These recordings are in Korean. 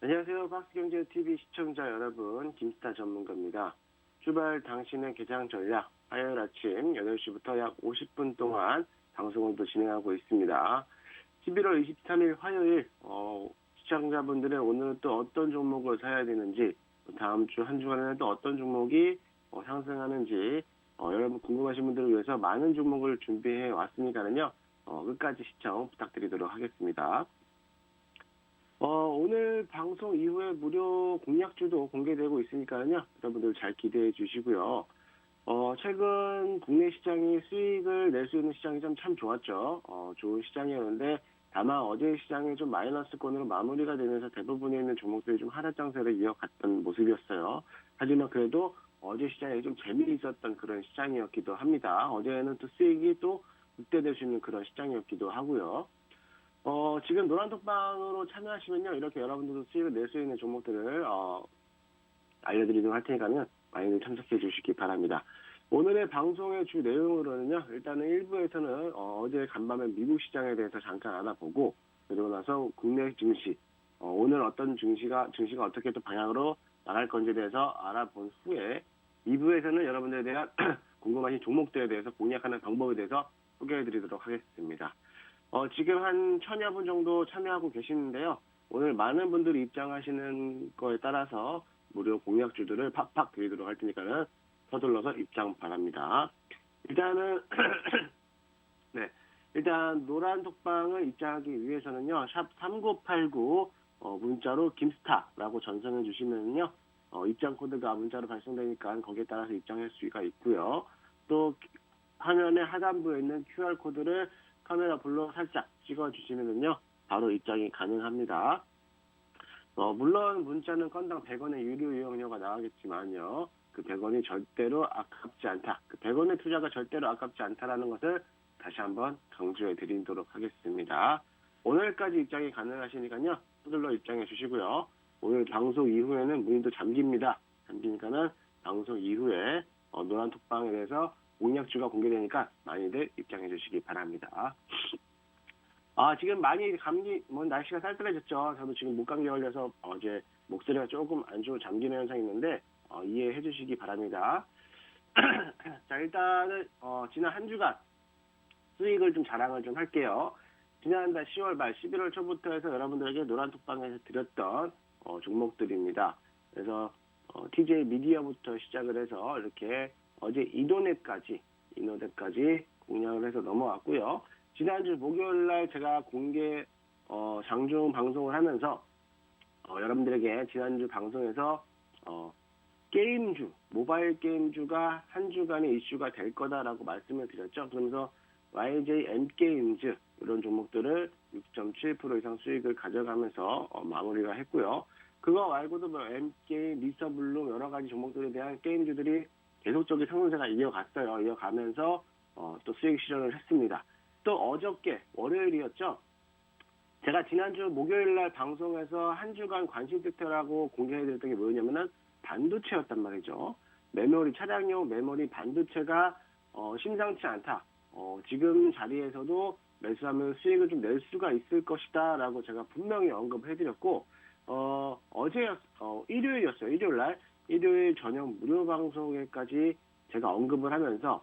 안녕하세요. 박스경제TV 시청자 여러분, 김스타 전문가입니다. 주말 당신의 개장 전략, 화요일 아침 8시부터 약 50분 동안 방송을 또 진행하고 있습니다. 11월 23일 화요일, 시청자분들의 오늘은 또 어떤 종목을 사야 되는지, 다음 주 한 주간에는 또 어떤 종목이 상승하는지, 여러분 궁금하신 분들을 위해서 많은 종목을 준비해 왔으니까는요, 끝까지 시청 부탁드리도록 하겠습니다. 오늘 방송 이후에 무료 공략주도 공개되고 있으니까요. 여러분들 잘 기대해 주시고요. 최근 국내 시장이 수익을 낼 수 있는 시장이 참 좋았죠. 좋은 시장이었는데, 다만 어제 시장이 좀 마이너스권으로 마무리가 되면서 대부분에 있는 종목들이 좀 하락 장세를 이어갔던 모습이었어요. 하지만 그래도 어제 시장이 좀 재미있었던 그런 시장이었기도 합니다. 어제는 또 수익이 또 극대될 수 있는 그런 시장이었기도 하고요. 지금 노란톡방으로 참여하시면요, 이렇게 여러분들도 수익을 낼 수 있는 종목들을, 알려드리도록 할 테니까요, 많이들 참석해 주시기 바랍니다. 오늘의 방송의 주 내용으로는요, 일단은 1부에서는, 어제 간밤에 미국 시장에 대해서 잠깐 알아보고, 그리고 나서 국내 증시, 오늘 어떤 증시가 어떻게 또 방향으로 나갈 건지에 대해서 알아본 후에, 2부에서는 여러분들에 대한 궁금하신 종목들에 대해서 공략하는 방법에 대해서 소개해 드리도록 하겠습니다. 지금 한 1000여 분 정도 참여하고 계시는데요. 오늘 많은 분들이 입장하시는 거에 따라서 무료 공략주들을 팍팍 드리도록 할 테니까는 서둘러서 입장 바랍니다. 일단은, 네. 일단, 노란 톡방을 입장하기 위해서는요, 샵 3989, 문자로 김스타라고 전송해 주시면요, 입장 코드가 문자로 발송되니까 거기에 따라서 입장할 수가 있고요. 또, 화면의 하단부에 있는 QR코드를 카메라 불로 살짝 찍어주시면은요, 바로 입장이 가능합니다. 물론 문자는 건당 100원의 유료 이용료가 나가겠지만요, 그 100원이 절대로 아깝지 않다. 그 100원의 투자가 절대로 아깝지 않다라는 것을 다시 한번 강조해 드리도록 하겠습니다. 오늘까지 입장이 가능하시니까요, 서둘러 입장해 주시고요. 오늘 방송 이후에는 문이 또 잠기니까는 방송 이후에 노란 톡방에 대해서 공략주가 공개되니까 많이들 입장해 주시기 바랍니다. 지금 많이 날씨가 쌀쌀해졌죠. 저도 지금 목감기 걸려서 어제 목소리가 조금 안 좋고 잠기는 현상이 있는데, 이해해 주시기 바랍니다. 자, 일단은, 지난 한 주간 수익을 좀 자랑을 좀 할게요. 지난달 10월 말 11월 초부터 해서 여러분들에게 노란톡방에서 드렸던, 종목들입니다. 그래서, TJ 미디어부터 시작을 해서 이렇게 어제 이노댓까지 공략을 해서 넘어왔고요. 지난주 목요일날 제가 공개 장중 방송을 하면서 여러분들에게 지난주 방송에서 게임주, 모바일 게임주가 한 주간의 이슈가 될 거다라고 말씀을 드렸죠. 그러면서 YJ M게임즈 이런 종목들을 6.7% 이상 수익을 가져가면서 마무리가 했고요. 그거 말고도 뭐 M게임, 미스터블룸 여러 가지 종목들에 대한 게임주들이 계속적인 상승세가 이어가면서 또 수익 실현을 했습니다. 또 어저께 월요일이었죠. 제가 지난주 목요일날 방송에서 한 주간 관심팩터라고 공개해드렸던 게 뭐였냐면은 반도체였단 말이죠. 차량용 메모리 반도체가 심상치 않다. 지금 자리에서도 매수하면 수익을 좀 낼 수가 있을 것이다라고 제가 분명히 언급해드렸고, 일요일이었어요. 일요일 저녁 무료 방송에까지 제가 언급을 하면서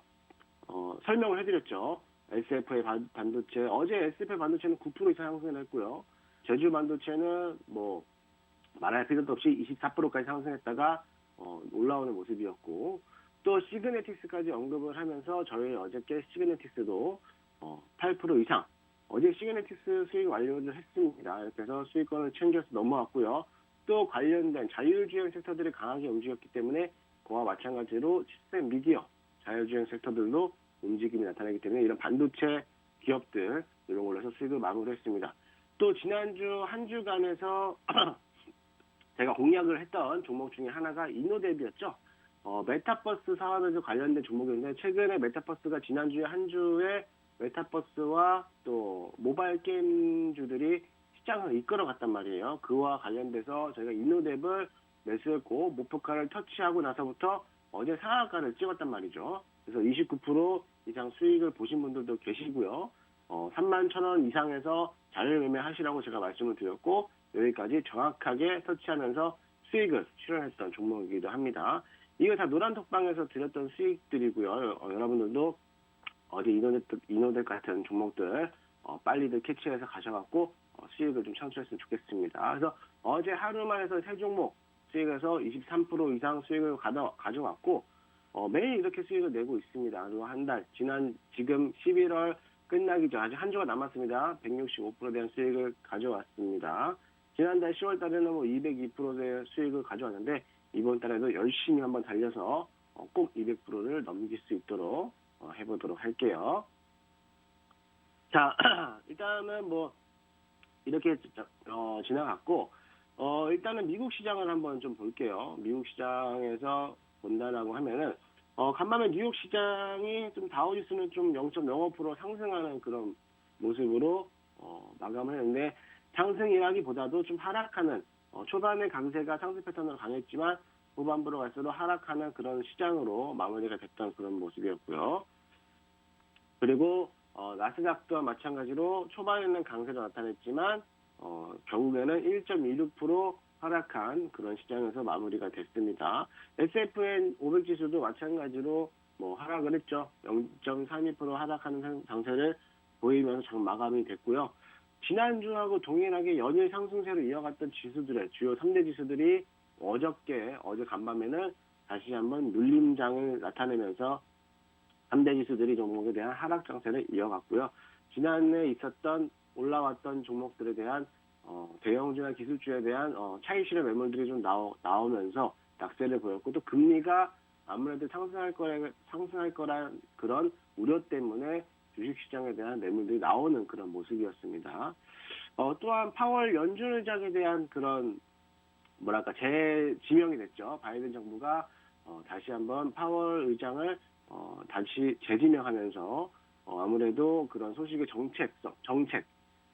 설명을 해드렸죠. SF의 반도체, 어제 SF의 반도체는 9% 이상 상승을 했고요. 제주 반도체는 뭐 말할 필요도 없이 24%까지 상승했다가 올라오는 모습이었고, 또 시그네틱스까지 언급을 하면서 저희 어저께 시그네틱스도 8% 이상, 어제 시그네틱스 수익 완료를 했습니다. 이렇게 해서 수익권을 챙겨서 넘어왔고요. 또 관련된 자율주행 섹터들이 강하게 움직였기 때문에 그와 마찬가지로 시스템 미디어, 자율주행 섹터들도 움직임이 나타나기 때문에 이런 반도체 기업들 이런 걸로 해서 수익을 마무리했습니다. 또 지난주 한 주간에서 제가 공략을 했던 종목 중에 하나가 이노뎁이었죠. 메타버스 사업에서 관련된 종목인데, 최근에 메타버스가 지난주에 한 주에 메타버스와 또 모바일 게임주들이 시장을 이끌어갔단 말이에요. 그와 관련돼서 저희가 이노뎁을 매수했고, 목표가를 터치하고 나서부터 어제 상한가를 찍었단 말이죠. 그래서 29% 이상 수익을 보신 분들도 계시고요. 31,000원 이상에서 자율 매매하시라고 제가 말씀을 드렸고, 여기까지 정확하게 터치하면서 수익을 실현했던 종목이기도 합니다. 이거 다 노란톡방에서 드렸던 수익들이고요. 여러분들도 어제 이노덱 같은 종목들 빨리들 캐치해서 가셔갖고 수익을 좀 창출했으면 좋겠습니다. 그래서 어제 하루만 해서 세 종목 수익에서 23% 이상 수익을 가져왔고 매일 이렇게 수익을 내고 있습니다. 그리고 한 달 지금 11월 끝나기 전 아직 한 주가 남았습니다. 165%에 대한 수익을 가져왔습니다. 지난달 10월 달에는 202%의 수익을 가져왔는데 이번 달에도 열심히 한번 달려서 꼭 200%를 넘길 수 있도록 해보도록 할게요. 자, 일단은 이렇게 지나갔고 일단은 미국 시장을 한번 좀 볼게요. 미국 시장에서 본다라고 하면은 간밤에 뉴욕 시장이 좀 다우지수는 좀 0.05% 상승하는 그런 모습으로 마감을 했는데 상승이라기보다도 좀 하락하는 초반에 강세가 상승 패턴으로 강했지만 후반부로 갈수록 하락하는 그런 시장으로 마무리가 됐던 그런 모습이었고요. 그리고 나스닥도 마찬가지로 초반에는 강세로 나타냈지만 결국에는 1.26% 하락한 그런 시장에서 마무리가 됐습니다. S&P 500 지수도 마찬가지로 하락을 했죠. 0.32% 하락하는 장세를 보이면서 장 마감이 됐고요. 지난주하고 동일하게 연일 상승세로 이어갔던 지수들의 주요 3대 지수들이 어제 간밤에는 다시 한번 눌림장을 나타내면서 3대 지수들이 종목에 대한 하락 장세를 이어갔고요. 지난해 올라왔던 종목들에 대한 대형주나 기술주에 대한 차익실현 매물들이 좀 나오면서 낙세를 보였고, 또 금리가 아무래도 상승할 거란 그런 우려 때문에 주식시장에 대한 매물들이 나오는 그런 모습이었습니다. 또한 파월 연준 의장에 대한 그런 재지명이 됐죠. 바이든 정부가 다시 한번 파월 의장을 다시 재지명하면서 아무래도 그런 소식의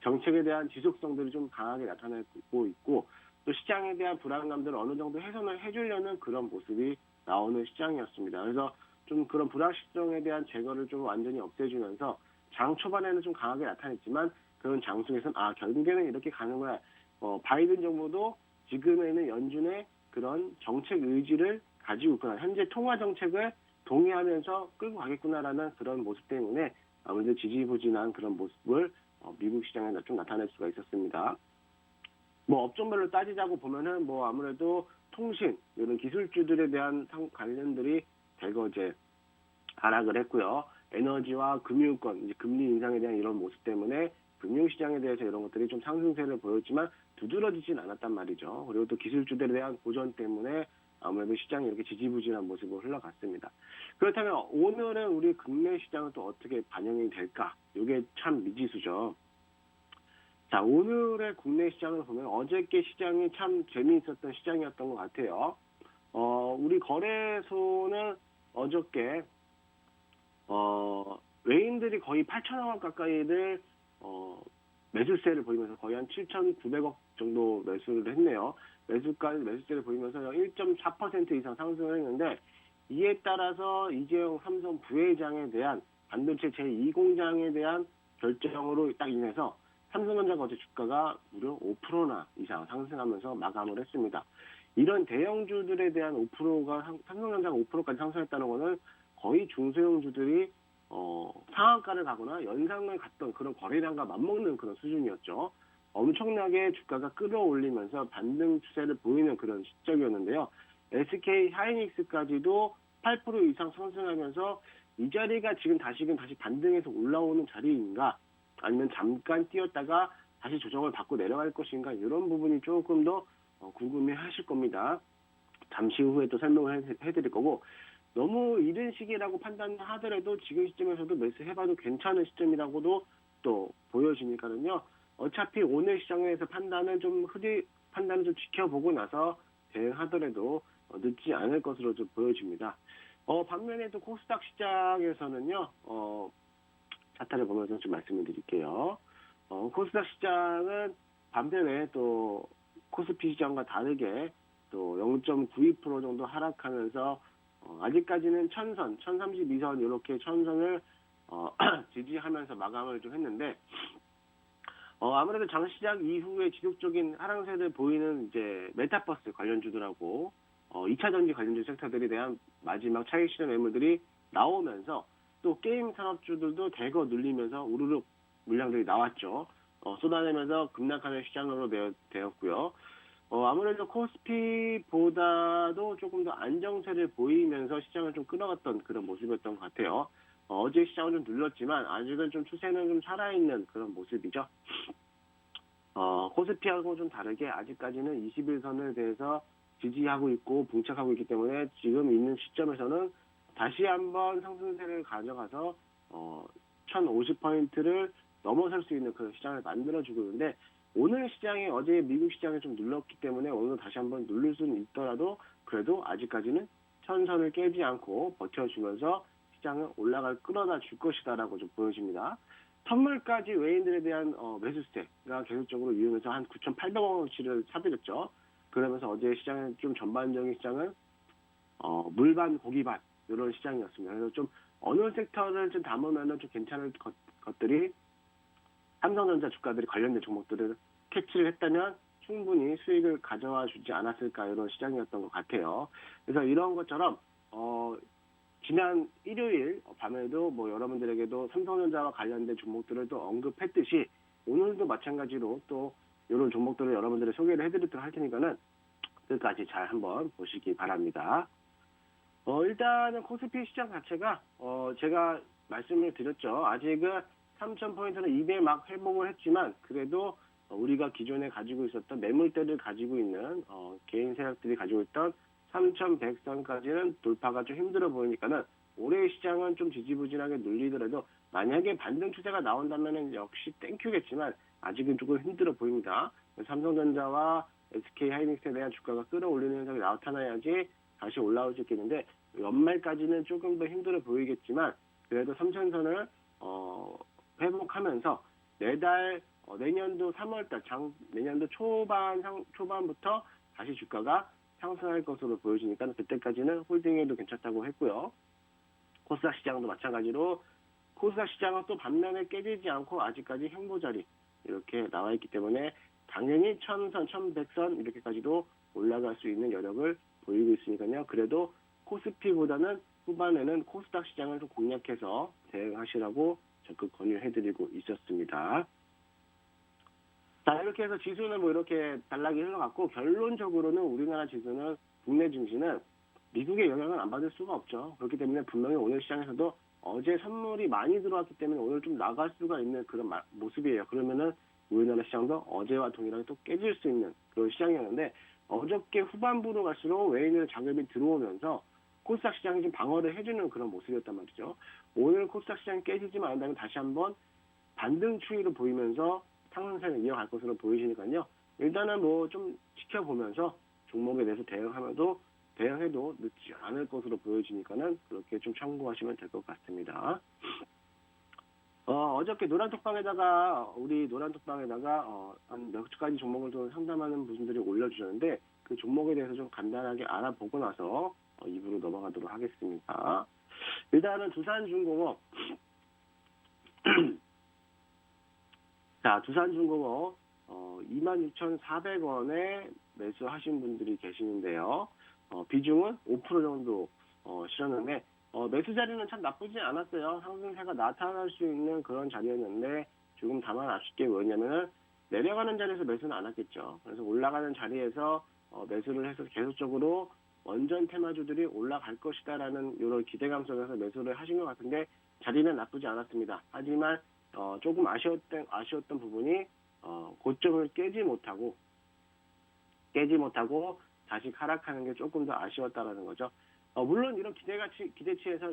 정책에 대한 지속성들이 좀 강하게 나타나고 있고, 또 시장에 대한 불안감들을 어느 정도 해소를 해주려는 그런 모습이 나오는 시장이었습니다. 그래서 좀 그런 불확실성에 대한 제거를 좀 완전히 없애주면서 장 초반에는 좀 강하게 나타냈지만 그런 장 속에서는 결국에는 이렇게 가는 거야. 바이든 정부도 지금에는 연준의 그런 정책 의지를 가지고 있구나. 현재 통화 정책을 동의하면서 끌고 가겠구나라는 그런 모습 때문에 아무래도 지지부진한 그런 모습을 미국 시장에 좀 나타낼 수가 있었습니다. 업종별로 따지자고 보면은 아무래도 통신, 이런 기술주들에 대한 관련들이 대거 이제 하락을 했고요. 에너지와 금융권, 이제 금리 인상에 대한 이런 모습 때문에 금융시장에 대해서 이런 것들이 좀 상승세를 보였지만 두드러지진 않았단 말이죠. 그리고 또 기술주들에 대한 고전 때문에 아무래도 시장이 이렇게 지지부진한 모습으로 흘러갔습니다. 그렇다면 오늘은 우리 국내 시장은 또 어떻게 반영이 될까? 이게 참 미지수죠. 자, 오늘의 국내 시장을 보면 어저께 시장이 참 재미있었던 시장이었던 것 같아요. 우리 거래소는 어저께 외인들이 거의 8천억 원 가까이를 매수세를 보이면서 거의 한 7,900억 정도 매수를 했네요. 매수세를 보이면서 1.4% 이상 상승을 했는데, 이에 따라서 이재용 삼성 부회장에 대한 반도체 제2공장에 대한 결정으로 딱 인해서 삼성전자가 어제 주가가 무려 5%나 이상 상승하면서 마감을 했습니다. 이런 대형주들에 대한 5%가 삼성전자가 5%까지 상승했다는 것은 거의 중소형주들이 상한가를 가거나 연상을 갔던 그런 거래량과 맞먹는 그런 수준이었죠. 엄청나게 주가가 끌어올리면서 반등 추세를 보이는 그런 시점이었는데요. SK 하이닉스까지도 8% 이상 상승하면서 이 자리가 지금 다시 반등해서 올라오는 자리인가, 아니면 잠깐 뛰었다가 다시 조정을 받고 내려갈 것인가, 이런 부분이 조금 더 궁금해 하실 겁니다. 잠시 후에 또 설명을 해드릴 거고, 너무 이른 시기라고 판단하더라도 지금 시점에서도 매수해봐도 괜찮은 시점이라고도 또 보여지니까는요. 어차피 오늘 시장에서 판단을 좀 지켜보고 나서 대응하더라도 늦지 않을 것으로 좀 보여집니다. 반면에 또 코스닥 시장에서는요. 차트를 보면서 좀 말씀을 드릴게요. 코스닥 시장은 반면에 또 코스피 시장과 다르게 또 0.92% 정도 하락하면서 아직까지는 1032선 이렇게 천선을 지지하면서 마감을 좀 했는데, 아무래도 장시작 이후에 지속적인 하락세를 보이는 이제 메타버스 관련주들하고 2차 전지 관련주 섹터들에 대한 마지막 차익 실현 매물들이 나오면서 또 게임 산업주들도 대거 눌리면서 우르륵 물량들이 나왔죠. 쏟아내면서 급락하는 시장으로 되었고요. 아무래도 코스피보다도 조금 더 안정세를 보이면서 시장을 좀 끌어갔던 그런 모습이었던 것 같아요. 어제 시장은 좀 눌렸지만 아직은 좀 추세는 좀 살아있는 그런 모습이죠. 코스피하고 좀 다르게 아직까지는 21선에 대해서 지지하고 있고 봉착하고 있기 때문에 지금 있는 시점에서는 다시 한번 상승세를 가져가서 1050포인트를 넘어설 수 있는 그런 시장을 만들어주고 있는데 오늘 시장이 어제 미국 시장에 좀 눌렀기 때문에 오늘 다시 한번 누를 수는 있더라도 그래도 아직까지는 1000선을 깨지 않고 버텨주면서 시장은 끌어다 줄 것이다라고 좀 보여집니다. 선물까지 외인들에 대한 매수세가 계속적으로 이으면서 한 9,800원어치를 사들였죠. 그러면서 어제 시장은 좀 전반적인 시장은 물반 고기반 이런 시장이었습니다. 그래서 좀 어느 섹터를 좀 담으면은 좀 괜찮을 것들이 삼성전자 주가들이 관련된 종목들을 캐치를 했다면 충분히 수익을 가져와 주지 않았을까 이런 시장이었던 것 같아요. 그래서 이런 것처럼 지난 일요일 밤에도 뭐 여러분들에게도 삼성전자와 관련된 종목들을 또 언급했듯이 오늘도 마찬가지로 또 이런 종목들을 여러분들이 소개를 해드리도록 할 테니까는 끝까지 잘 한번 보시기 바랍니다. 일단은 코스피 시장 자체가 제가 말씀을 드렸죠. 아직은 3,000포인트는 입에 막 회복을 했지만 그래도 우리가 기존에 가지고 있었던 매물대를 가지고 있는 개인 세력들이 가지고 있던 3,100선까지는 돌파가 좀 힘들어 보이니까는 올해 시장은 좀 지지부진하게 눌리더라도 만약에 반등 추세가 나온다면은 역시 땡큐겠지만 아직은 조금 힘들어 보입니다. 삼성전자와 SK하이닉스에 대한 주가가 끌어올리는 현상이 나타나야지 다시 올라올 수 있겠는데 연말까지는 조금 더 힘들어 보이겠지만 그래도 3,000선을 회복하면서 내년도 3월달 내년도 초반부터 다시 주가가 상승할 것으로 보여지니까 그때까지는 홀딩해도 괜찮다고 했고요. 코스닥 시장도 마찬가지로 코스닥 시장은 또 반면에 깨지지 않고 아직까지 횡보 자리 이렇게 나와 있기 때문에 당연히 1000선, 1100선 이렇게까지도 올라갈 수 있는 여력을 보이고 있으니까요. 그래도 코스피보다는 후반에는 코스닥 시장을 좀 공략해서 대응하시라고 적극 권유해드리고 있었습니다. 자, 이렇게 해서 지수는 뭐 이렇게 단락이 흘러갔고 결론적으로는 우리나라 지수는 국내 증시는 미국의 영향을 안 받을 수가 없죠. 그렇기 때문에 분명히 오늘 시장에서도 어제 선물이 많이 들어왔기 때문에 오늘 좀 나갈 수가 있는 그런 모습이에요. 그러면은 우리나라 시장도 어제와 동일하게 또 깨질 수 있는 그런 시장이었는데 어저께 후반부로 갈수록 외인의 자금이 들어오면서 코스닥 시장이 좀 방어를 해주는 그런 모습이었단 말이죠. 오늘 코스닥 시장이 깨지지만 않는다면 다시 한번 반등 추이를 보이면서 상승세를 이어갈 것으로 보이시니까요. 일단은 뭐 좀 지켜보면서 종목에 대해서 대응해도 늦지 않을 것으로 보여지니까는 그렇게 좀 참고하시면 될 것 같습니다. 어저께 노란톡방에다가 한 몇 가지 종목을 좀 상담하는 분들이 올려주셨는데 그 종목에 대해서 좀 간단하게 알아보고 나서 입으로 넘어가도록 하겠습니다. 일단은 두산중공업 자, 두산중공업 26,400원에 매수하신 분들이 계시는데요. 비중은 5% 정도 실었는데 매수 자리는 참 나쁘지 않았어요. 상승세가 나타날 수 있는 그런 자리였는데 조금 다만 아쉽게 뭐냐면은 내려가는 자리에서 매수는 안 했겠죠. 그래서 올라가는 자리에서 매수를 해서 계속적으로 원전 테마주들이 올라갈 것이다라는 이런 기대감 속에서 매수를 하신 것 같은데 자리는 나쁘지 않았습니다. 하지만 조금 아쉬웠던 부분이 고점을 깨지 못하고 다시 하락하는 게 조금 더 아쉬웠다라는 거죠. 물론 이런 기대치에서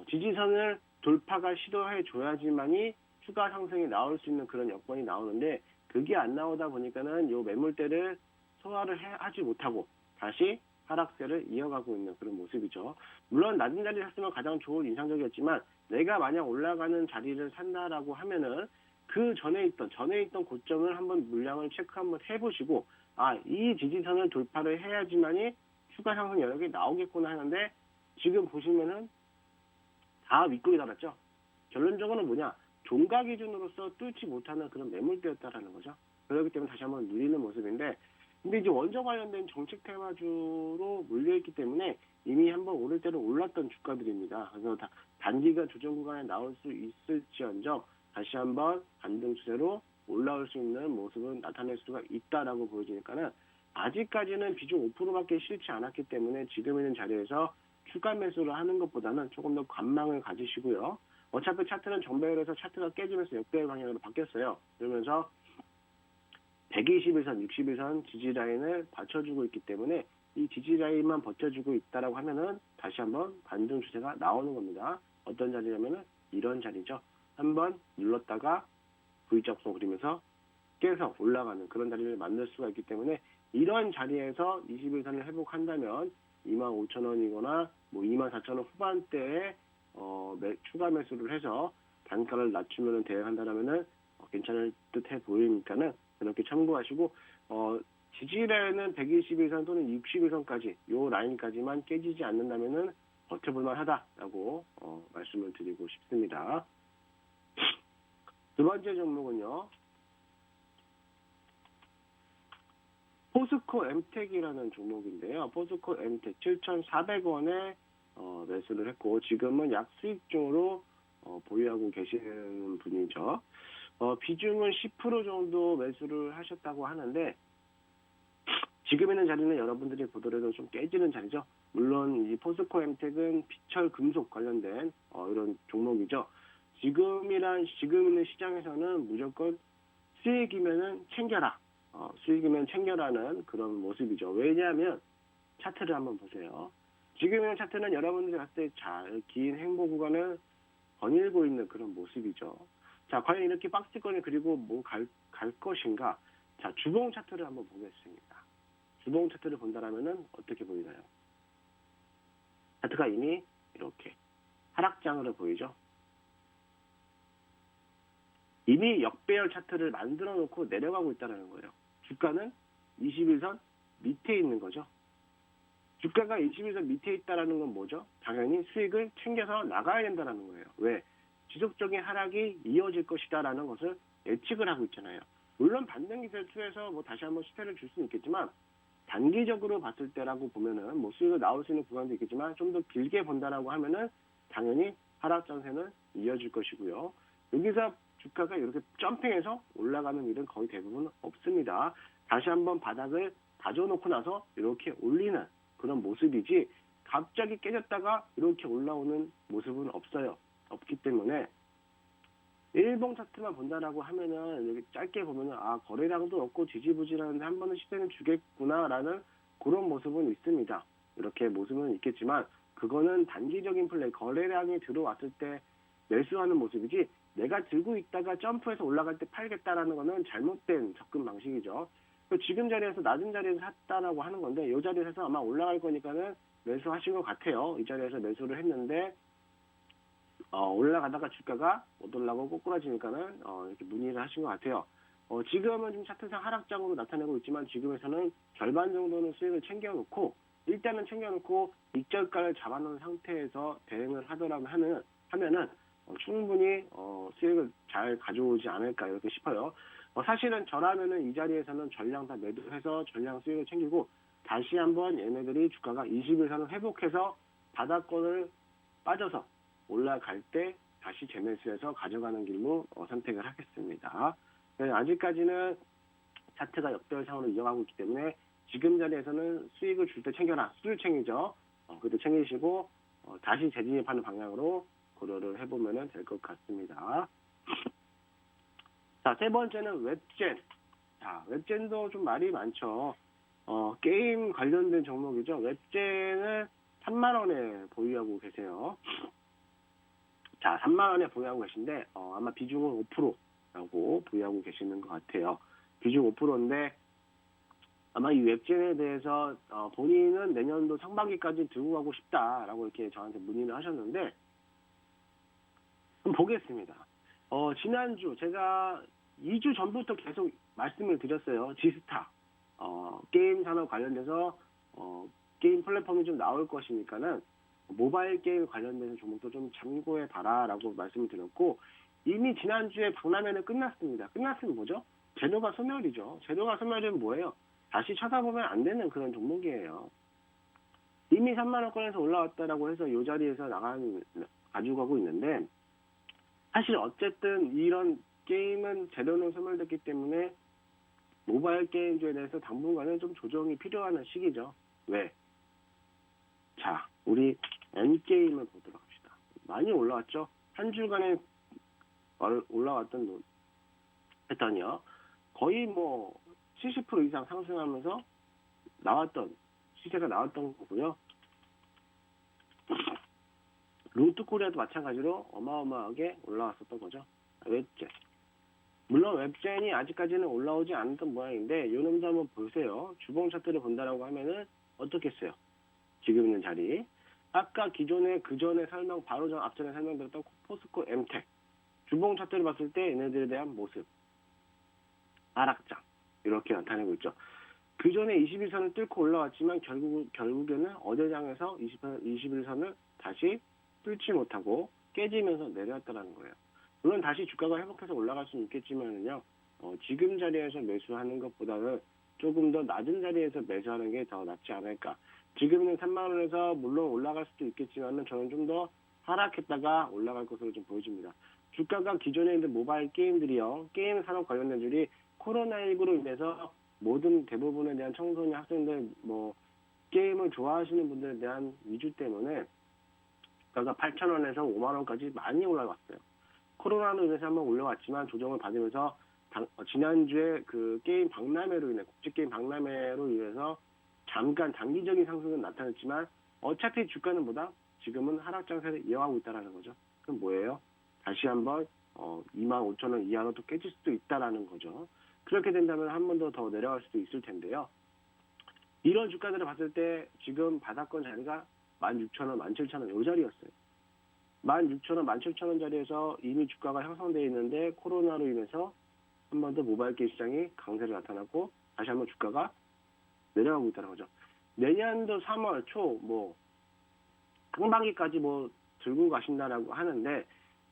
지지선을 돌파가 시도해 줘야지만이 추가 상승이 나올 수 있는 그런 여건이 나오는데 그게 안 나오다 보니까는 요 매물대를 소화를 하지 못하고 다시 하락세를 이어가고 있는 그런 모습이죠. 물론 낮은 자리를 샀으면 가장 좋은 인상적이었지만 내가 만약 올라가는 자리를 산다라고 하면은 그 전에 있던 고점을 한번 물량을 체크 한번 해보시고 이 지지선을 돌파를 해야지만이 추가 상승 여력이 나오겠구나 하는데 지금 보시면은 다 윗골이 달았죠. 결론적으로는 뭐냐? 종가 기준으로서 뚫지 못하는 그런 매물대였다라는 거죠. 그렇기 때문에 다시 한번 눌리는 모습인데, 근데 이제 원전 관련된 정책 테마주로 몰려있기 때문에 이미 한번 오를 때는 올랐던 주가들입니다. 그래서 단기간 조정 구간에 나올 수 있을지언정 다시 한번 반등 추세로 올라올 수 있는 모습은 나타낼 수가 있다라고 보여지니까는, 아직까지는 비중 5%밖에 실지 않았기 때문에 지금 있는 자리에서 추가 매수를 하는 것보다는 조금 더 관망을 가지시고요. 어차피 차트는 정배열에서 차트가 깨지면서 역배열 방향으로 바뀌었어요. 그러면서 121선, 61선 지지 라인을 받쳐주고 있기 때문에 이 지지 라인만 버텨주고 있다라고 하면은 다시 한번 반등 추세가 나오는 겁니다. 어떤 자리냐면은 이런 자리죠. 한번 눌렀다가 V자선 그리면서 계속 올라가는 그런 자리를 만들 수가 있기 때문에, 이런 자리에서 21선을 회복한다면 25,000원이거나 뭐 24,000원 후반대에 추가 매수를 해서 단가를 낮추면 대응한다라면은 괜찮을 듯해 보이니까는 그렇게 참고하시고, 지지라인은 121선 또는 61선까지 요 라인까지만 깨지지 않는다면은 버텨볼만 하다라고 말씀을 드리고 싶습니다. 두 번째 종목은요, 포스코 엠텍이라는 종목인데요. 포스코 엠텍 7,400원에 매수를 했고, 지금은 약 수익종으로 보유하고 계시는 분이죠. 비중은 10% 정도 매수를 하셨다고 하는데, 지금 있는 자리는 여러분들이 보더라도 좀 깨지는 자리죠. 물론 이 포스코 엠텍은 비철 금속 관련된 이런 종목이죠. 지금 있는 시장에서는 무조건 수익이면은 챙겨라. 수익이면 챙겨라는 그런 모습이죠. 왜냐하면 차트를 한번 보세요. 지금 있는 차트는 여러분들이 봤을 때 잘 긴 행보 구간을 거닐고 있는 그런 모습이죠. 자, 과연 이렇게 박스권을 그리고 갈 것인가? 자, 주봉 차트를 한번 보겠습니다. 주봉 차트를 본다라면은 어떻게 보이나요? 차트가 이미 이렇게 하락장으로 보이죠. 이미 역배열 차트를 만들어 놓고 내려가고 있다는 거예요. 주가는 21선 밑에 있는 거죠. 주가가 21선 밑에 있다는 건 뭐죠? 당연히 수익을 챙겨서 나가야 된다는 거예요. 왜? 지속적인 하락이 이어질 것이다라는 것을 예측을 하고 있잖아요. 물론 반등 기세를 투해서 다시 한번 시세를 줄 수는 있겠지만, 단기적으로 봤을 때라고 보면은 수익을 나올 수 있는 구간도 있겠지만, 좀 더 길게 본다라고 하면은 당연히 하락 전세는 이어질 것이고요. 여기서 주가가 이렇게 점핑해서 올라가는 일은 거의 대부분 없습니다. 다시 한번 바닥을 다져놓고 나서 이렇게 올리는 그런 모습이지, 갑자기 깨졌다가 이렇게 올라오는 모습은 없어요. 없기 때문에 일봉 차트만 본다라고 하면은 여기 짧게 보면은 거래량도 없고 지지부진하는데 한 번은 시세는 주겠구나라는 그런 모습은 있습니다. 이렇게 모습은 있겠지만, 그거는 단기적인 플레이, 거래량이 들어왔을 때 매수하는 모습이지, 내가 들고 있다가 점프해서 올라갈 때 팔겠다라는 거는 잘못된 접근 방식이죠. 지금 자리에서 낮은 자리에서 샀다라고 하는 건데, 이 자리에서 아마 올라갈 거니까는 매수하신 것 같아요. 이 자리에서 매수를 했는데 올라가다가 주가가 못 올라가고 꼬꾸라지니까는 이렇게 문의를 하신 것 같아요. 지금은 좀 차트상 하락장으로 나타내고 있지만, 지금에서는 절반 정도는 수익을 챙겨놓고, 일단은 챙겨놓고 익절가를 잡아놓은 상태에서 대응을 하면은 충분히 수익을 잘 가져오지 않을까 이렇게 싶어요. 사실은 저라면은 이 자리에서는 전량 다 매도해서 전량 수익을 챙기고, 다시 한번 얘네들이 주가가 20일선을 회복해서 바닥권을 빠져서 올라갈 때 다시 재매수해서 가져가는 길로 선택을 하겠습니다. 아직까지는 차트가 역배열상으로 이어가고 있기 때문에 지금 자리에서는 수익을 줄 때 챙겨라. 수익 챙기죠. 그때 챙기시고 다시 재진입하는 방향으로 고려를 해보면 될 것 같습니다. 자, 세 번째는 웹젠. 자, 웹젠도 좀 말이 많죠. 게임 관련된 종목이죠. 웹젠을 3만원에 보유하고 계세요. 자, 3만원에 보유하고 계신데, 아마 비중은 5%라고 보유하고 계시는 것 같아요. 비중 5%인데, 아마 이 웹젠에 대해서, 본인은 내년도 상반기까지 들고 가고 싶다라고 이렇게 저한테 문의를 하셨는데, 그럼 보겠습니다. 지난주, 제가 2주 전부터 계속 말씀을 드렸어요. 지스타. 게임 산업 관련돼서, 게임 플랫폼이 좀 나올 것이니까는, 모바일 게임 관련된 종목도 좀 참고해 봐라라고 말씀을 드렸고, 이미 지난주에 박람회는 끝났습니다. 끝났으면 뭐죠? 제도가 소멸이죠. 제도가 소멸이면 뭐예요? 다시 쳐다보면 안 되는 그런 종목이에요. 이미 3만 원권에서 올라왔다라고 해서 이 자리에서 가지고 가고 있는데, 사실 어쨌든 이런 게임은 제도는 소멸됐기 때문에 모바일 게임주에 대해서 당분간은 좀 조정이 필요한 시기죠. 왜? 자, 우리 N게임을 보도록 합시다. 많이 올라왔죠? 한 주간에 올라왔던 패턴이요. 거의 뭐 70% 이상 상승하면서 시세가 나왔던 거고요. 루트코리아도 마찬가지로 어마어마하게 올라왔었던 거죠. 웹젠. 물론 웹젠이 아직까지는 올라오지 않았던 모양인데 요 놈도 한번 보세요. 주봉 차트를 본다라고 하면은 어떻겠어요? 지금 있는 자리. 아까 기존에 그전에 바로 앞전에 설명드렸던 포스코 엠텍. 주봉 차트를 봤을 때 얘네들에 대한 모습. 하락장. 이렇게 나타내고 있죠. 그 전에 21선을 뚫고 올라왔지만 결국에는 어제장에서 21선을 다시 뚫지 못하고 깨지면서 내려왔다는 거예요. 물론 다시 주가가 회복해서 올라갈 수는 있겠지만은요, 지금 자리에서 매수하는 것보다는 조금 더 낮은 자리에서 매수하는 게 더 낫지 않을까. 지금은 3만 원에서 물론 올라갈 수도 있겠지만은 저는 좀 더 하락했다가 올라갈 것으로 좀 보여집니다. 주가가 기존에 있는 모바일 게임들이요, 게임 산업 관련된들이 코로나19로 인해서 대부분에 대한 청소년 학생들, 게임을 좋아하시는 분들에 대한 위주 때문에 주가가 8,000원에서 5만 원까지 많이 올라갔어요. 코로나로 인해서 한번 올라왔지만 조정을 받으면서 지난주에 그 게임 박람회로 인해, 국제게임 박람회로 인해서 잠깐 단기적인 상승은 나타났지만 어차피 주가는 지금은 하락 장세를 이어가고 있다는 거죠. 그럼 뭐예요? 다시 한번 25,000원 이하로 또 깨질 수도 있다는 거죠. 그렇게 된다면 한 번 더 내려갈 수도 있을 텐데요. 이런 주가들을 봤을 때 지금 바닥권 자리가 16,000원, 17,000원 이 자리였어요. 16,000원, 17,000원 자리에서 이미 주가가 형성되어 있는데 코로나로 인해서 한 번 더 모바일 게임 시장이 강세를 나타났고 다시 한번 주가가 내려가고 있다는 거죠. 내년도 3월 초 상반기까지 들고 가신다라고 하는데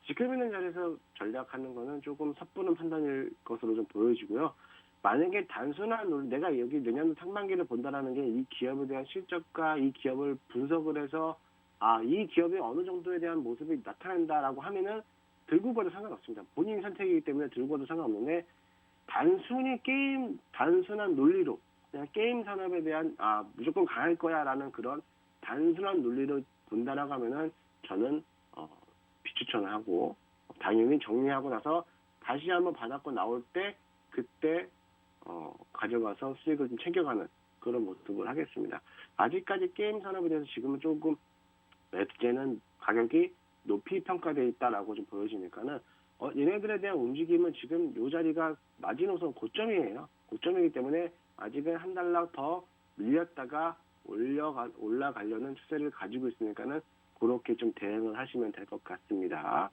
지금 있는 자리에서 전략하는 거는 조금 섣부른 판단일 것으로 좀 보여지고요. 만약에 단순한 내가 여기 내년도 상반기를 본다라는 게 이 기업에 대한 실적과 이 기업을 분석을 해서 이 기업이 어느 정도에 대한 모습이 나타난다라고 하면은 들고 가도 상관없습니다. 본인 선택이기 때문에 들고 가도 상관없는데 단순한 논리로 그냥 게임 산업에 대한 무조건 강할 거야라는 그런 단순한 논리로 본다라고 하면은 저는 비추천을 하고 당연히 정리하고 나서 다시 한번 바닥권 나올 때 그때 가져가서 수익을 좀 챙겨가는 그런 모습을 하겠습니다. 아직까지 게임 산업에 대해서 지금은 조금 웹제는 가격이 높이 평가되어 있다라고 좀 보여지니까는 얘네들에 대한 움직임은 지금 이 자리가 마지노선 고점이에요. 고점이기 때문에 아직은 한 달락 더 밀렸다가 올라가려는 추세를 가지고 있으니까는 그렇게 좀 대응을 하시면 될 것 같습니다.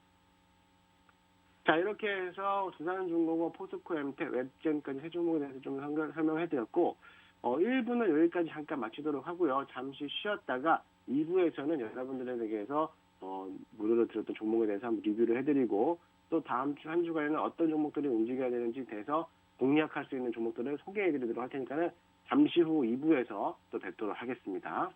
자, 이렇게 해서 두산중공업, 포스코, 엠텍, 웹젠까지 세 종목에 대해서 좀 설명해드렸고 1부는 여기까지 잠깐 마치도록 하고요. 잠시 쉬었다가 2부에서는 여러분들에 대해서 무료로 들었던 종목에 대해서 한번 리뷰를 해드리고 또 다음 주 한 주간에는 어떤 종목들이 움직여야 되는지 대해서 공략할 수 있는 종목들을 소개해드리도록 할 테니까는 잠시 후 2부에서 또 뵙도록 하겠습니다.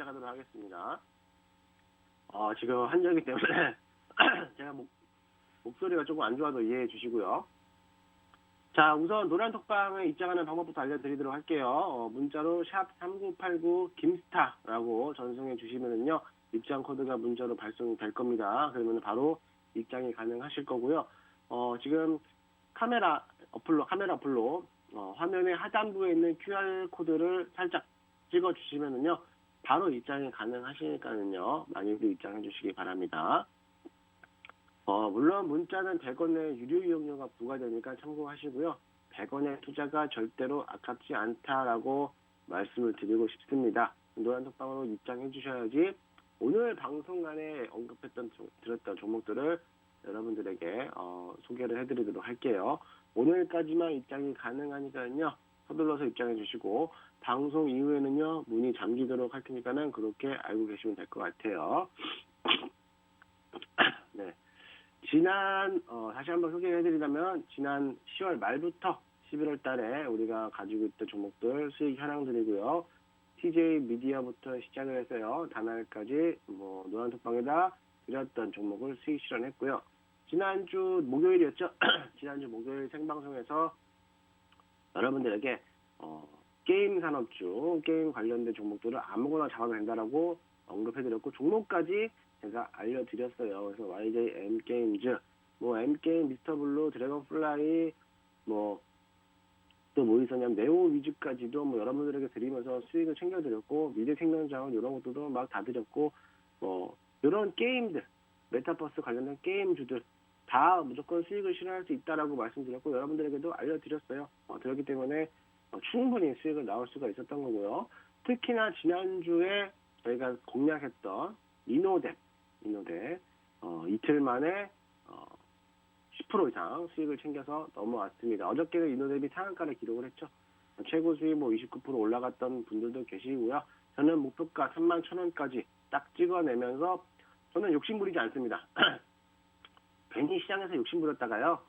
시작하도록 하겠습니다. 지금 한정이기 때문에 제가 목소리가 조금 안 좋아도 이해해 주시고요. 자, 우선 노란톡방에 입장하는 방법부터 알려드리도록 할게요. 문자로 샵3989 김스타라고 전송해 주시면은요, 입장 코드가 문자로 발송이 될 겁니다. 그러면 바로 입장이 가능하실 거고요. 지금 카메라 어플로 화면의 하단부에 있는 QR 코드를 살짝 찍어 주시면은요, 바로 입장이 가능하시니까는요, 많이들 입장해 주시기 바랍니다. 물론 문자는 100원 내 유료 이용료가 부과되니까 참고하시고요. 100원의 투자가 절대로 아깝지 않다라고 말씀을 드리고 싶습니다. 노란톡방으로 입장해 주셔야지 오늘 방송간에 드렸던 종목들을 여러분들에게 소개를 해드리도록 할게요. 오늘까지만 입장이 가능하니까요. 서둘러서 입장해 주시고 방송 이후에는요. 문이 잠기도록 할 테니까는 그렇게 알고 계시면 될 것 같아요. 네. 다시 한번 소개해드리자면, 지난 10월 말부터 11월 달에 우리가 가지고 있던 종목들 수익 현황들이고요. TJ 미디어부터 시작을 해서요. 다날까지 노란톡방에다 드렸던 종목을 수익 실현했고요. 지난주 목요일이었죠. 지난주 목요일 생방송에서 여러분들에게 게임 산업주, 게임 관련된 종목들을 아무거나 잡아도 된다라고 언급해드렸고, 종목까지 제가 알려드렸어요. 그래서 YJ M게임즈, M게임, 미스터블루, 드래곤플라이, 또 뭐 있었냐면 네오 위즈까지도 여러분들에게 드리면서 수익을 챙겨드렸고, 미래생명자원 이런 것들도 막 다 드렸고, 이런 게임들, 메타버스 관련된 게임주들 다 무조건 수익을 실현할 수 있다라고 말씀드렸고, 여러분들에게도 알려드렸어요. 그렇기 때문에 충분히 수익을 나올 수가 있었던 거고요. 특히나 지난주에 저희가 공략했던 이노뎁 이틀 만에 10% 이상 수익을 챙겨서 넘어왔습니다. 어저께는 이노뎁이 상한가를 기록을 했죠. 최고 수익 29% 올라갔던 분들도 계시고요. 저는 목표가 31,000원까지 딱 찍어내면서 저는 욕심부리지 않습니다. 괜히 시장에서 욕심부렸다가요.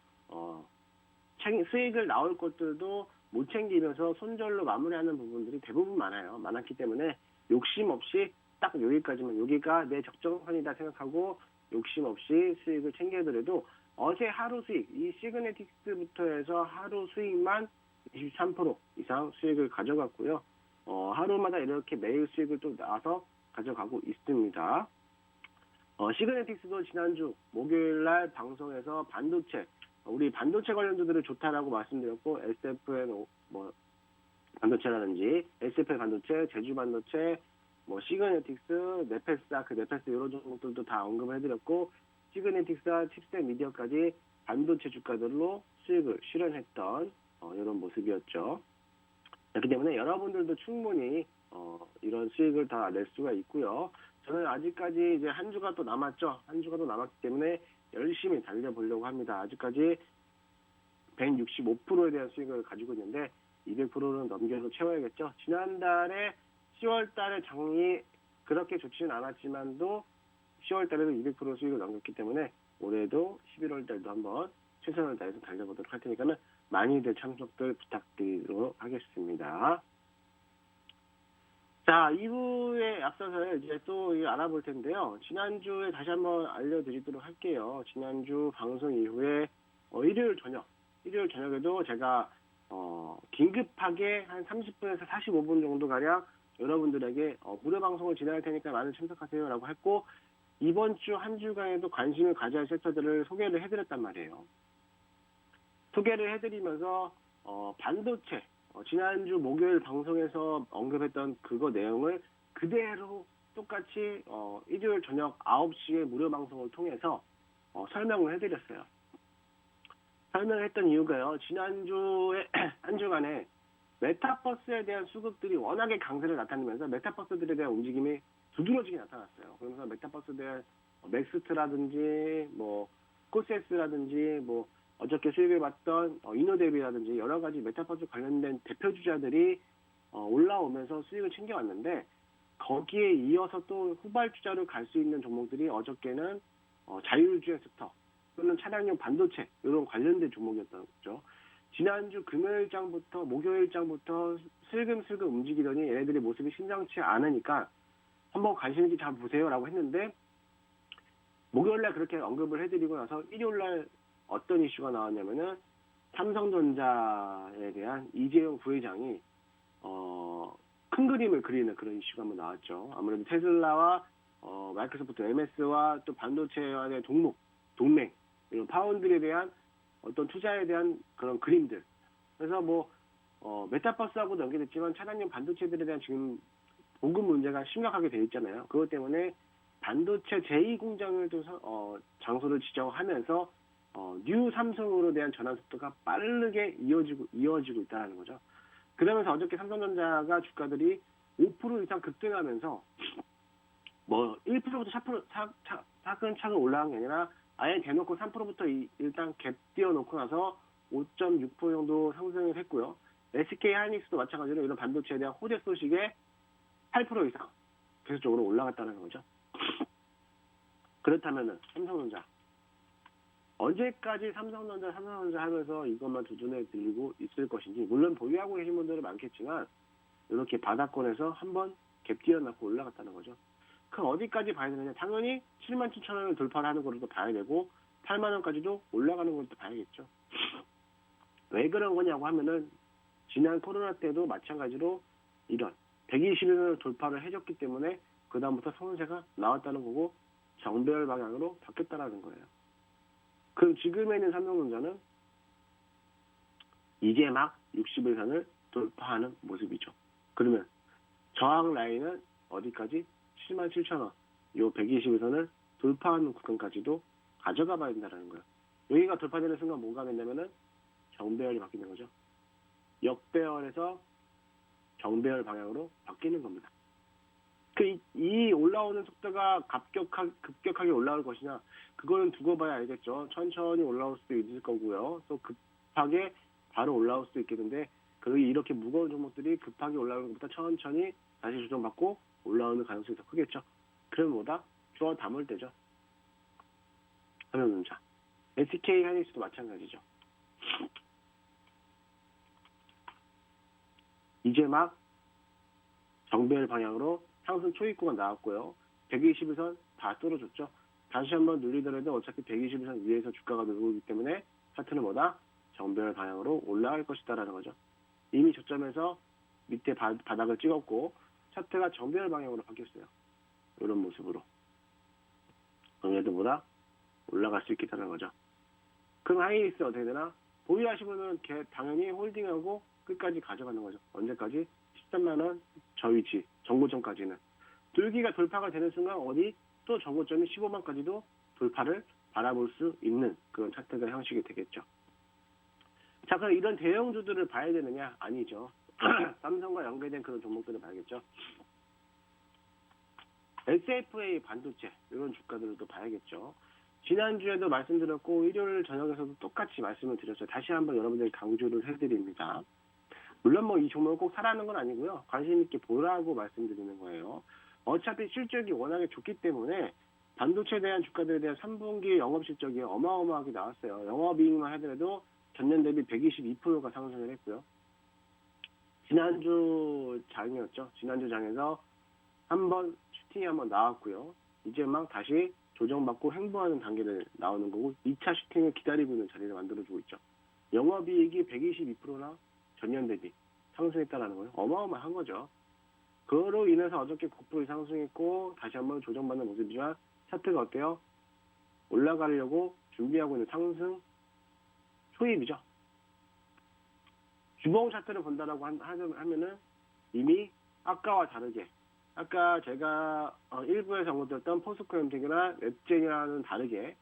수익을 나올 것들도 못 챙기면서 손절로 마무리하는 부분들이 대부분 많았기 때문에 욕심 없이 딱 여기가 내 적정선이다 생각하고 욕심 없이 수익을 챙겨더라도 어제 하루 수익, 이 시그네틱스부터 해서 하루 수익만 23% 이상 수익을 가져갔고요. 하루마다 이렇게 매일 수익을 또 나와서 가져가고 있습니다. 시그네틱스도 지난주 목요일날 방송에서 우리 반도체 관련주들을 좋다라고 말씀드렸고, SFN 반도체라든지 SFN 반도체, 제주 반도체, 시그네틱스, 네페스 이런 종목들도 다 언급을 해드렸고, 시그네틱스와 칩셋 미디어까지 반도체 주가들로 수익을 실현했던 이런 모습이었죠. 그렇기 때문에 여러분들도 충분히 이런 수익을 다 낼 수가 있고요. 저는 아직까지 이제 한 주가 또 남았죠. 한 주가 또 남았기 때문에 열심히 달려보려고 합니다. 아직까지 165%에 대한 수익을 가지고 있는데 200%는 넘겨서 채워야겠죠. 지난달에 10월달에 장이 그렇게 좋지는 않았지만도 10월달에도 200% 수익을 넘겼기 때문에 올해도 11월달도 한번 최선을 다해서 달려보도록 할 테니까는 많이들 참석들 부탁드리도록 하겠습니다. 자, 2부에 앞서서 이제 또 알아볼 텐데요. 지난주에 다시 한번 알려드리도록 할게요. 지난주 방송 이후에 일요일 저녁에도 제가 긴급하게 한 30분에서 45분 정도 가량 여러분들에게 무료 방송을 진행할 테니까 많이 참석하세요라고 했고, 이번 주 한 주간에도 관심을 가져야 할 섹터들을 소개를 해드렸단 말이에요. 소개를 해드리면서 반도체, 지난주 목요일 방송에서 언급했던 그거 내용을 그대로 똑같이 일요일 저녁 9시에 무료 방송을 통해서 설명을 해드렸어요. 설명을 했던 이유가요. 지난주에 한 주간에 메타버스에 대한 수급들이 워낙에 강세를 나타내면서 메타버스들에 대한 움직임이 두드러지게 나타났어요. 그러면서 메타버스에 대한 넥스트라든지 코세스라든지 어저께 수익을 봤던 이노뎁이라든지 여러 가지 메타버스 관련된 대표 주자들이 올라오면서 수익을 챙겨왔는데, 거기에 이어서 또 후발주자로 갈 수 있는 종목들이 어저께는 자율주행 섹터 또는 차량용 반도체 이런 관련된 종목이었던 거죠. 지난주 목요일장부터 슬금슬금 움직이더니 얘네들이 모습이 심상치 않으니까 한번 관심 있게 잘 보세요라고 했는데 목요일날 그렇게 언급을 해드리고 나서 일요일날 어떤 이슈가 나왔냐면은 삼성전자에 대한 이재용 부회장이 큰 그림을 그리는 그런 이슈가 한번 나왔죠. 아무래도 테슬라와 마이크로소프트, MS와 또 반도체와 대한 동맹, 이런 파운드에 대한 어떤 투자에 대한 그런 그림들. 그래서 메타버스하고도 연계됐지만 차량용 반도체들에 대한 지금 보급 문제가 심각하게 돼 있잖아요. 그것 때문에 반도체 제2공장을 또 장소를 지정하면서 뉴 삼성으로 대한 전환 속도가 빠르게 이어지고 있다는 거죠. 그러면서 어저께 삼성전자가 주가들이 5% 이상 급등하면서 1%부터 4% 차근차근 올라간 게 아니라 아예 대놓고 3%부터 일단 갭 띄워놓고 나서 5.6% 정도 상승을 했고요. SK 하이닉스도 마찬가지로 이런 반도체에 대한 호재 소식에 8% 이상 계속적으로 올라갔다는 거죠. 그렇다면은 삼성전자 언제까지 삼성전자 하면서 이것만 두둔해 들리고 있을 것인지, 물론 보유하고 계신 분들은 많겠지만 이렇게 바닥권에서 한번 갭 띄어놓고 올라갔다는 거죠. 그 어디까지 봐야 되느냐? 당연히 77,000원을 돌파를 하는 걸로도 봐야 되고 8만 원까지도 올라가는 걸로도 봐야겠죠. 왜 그런 거냐고 하면은 지난 코로나 때도 마찬가지로 이런 120일을 돌파를 해줬기 때문에 그 다음부터 손세가 나왔다는 거고 정배열 방향으로 바뀌었다는 거예요. 그럼 지금에 있는 삼성전자는 이제 막 60일선을 돌파하는 모습이죠. 그러면 저항 라인은 어디까지? 77,000원. 요 120일선을 돌파하는 구간까지도 가져가 봐야 된다는 거예요. 여기가 돌파되는 순간 뭔가 하겠냐면은 정배열이 바뀌는 거죠. 역배열에서 정배열 방향으로 바뀌는 겁니다. 이 올라오는 속도가 급격하게 올라올 것이냐, 그거는 두고 봐야 알겠죠. 천천히 올라올 수도 있을 거고요. 또 급하게 바로 올라올 수도 있겠는데, 이렇게 무거운 종목들이 급하게 올라오는 것보다 천천히 다시 조정받고 올라오는 가능성이 더 크겠죠. 그러면 뭐다? 주워 담을 때죠. 삼성전자. SK 하이닉스도 마찬가지죠. 이제 막 정배열 방향으로 상승 초입구가 나왔고요. 120일선 다 뚫어줬죠. 다시 한번 누리더라도 어차피 120일선 위에서 주가가 늘고 있기 때문에 차트는 뭐다? 정배열 방향으로 올라갈 것이다라는 거죠. 이미 저점에서 밑에 바닥을 찍었고 차트가 정배열 방향으로 바뀌었어요. 이런 모습으로. 그럼 얘도 뭐다? 올라갈 수 있겠다는 거죠. 그럼 하이닉스 어떻게 되나? 보유하시면은 당연히 홀딩하고 끝까지 가져가는 거죠. 언제까지? 13만 원 저 위치, 정고점까지는. 둘기가 돌파가 되는 순간 어디 또 정고점이 15만까지도 돌파를 바라볼 수 있는 그런 차트가 형식이 되겠죠. 자, 그럼 이런 대형주들을 봐야 되느냐? 아니죠. 삼성과 연계된 그런 종목들을 봐야겠죠. SFA 반도체 이런 주가들도 봐야겠죠. 지난주에도 말씀드렸고 일요일 저녁에서도 똑같이 말씀을 드렸어요. 다시 한번 여러분들이 강조를 해드립니다. 물론 이 종목을 꼭 사라는 건 아니고요. 관심 있게 보라고 말씀드리는 거예요. 어차피 실적이 워낙에 좋기 때문에 반도체에 대한 주가들에 대한 3분기 영업실적이 어마어마하게 나왔어요. 영업이익만 하더라도 전년 대비 122%가 상승을 했고요. 지난주 장이었죠. 지난주 장에서 한번 슈팅이 한번 나왔고요. 이제 막 다시 조정받고 횡보하는 단계를 나오는 거고 2차 슈팅을 기다리고 있는 자리를 만들어주고 있죠. 영업이익이 122%나 전년 대비 상승했다는 거예요. 어마어마한 거죠. 그로 인해서 어저께 9% 상승했고 다시 한번 조정받는 모습이지만 차트가 어때요? 올라가려고 준비하고 있는 상승 초입이죠. 주봉 차트를 본다라고 하면은 이미 아까와 다르게 아까 제가 일부에서 언급드렸던 포스코 엠텍이나 웹젠이라는 다르게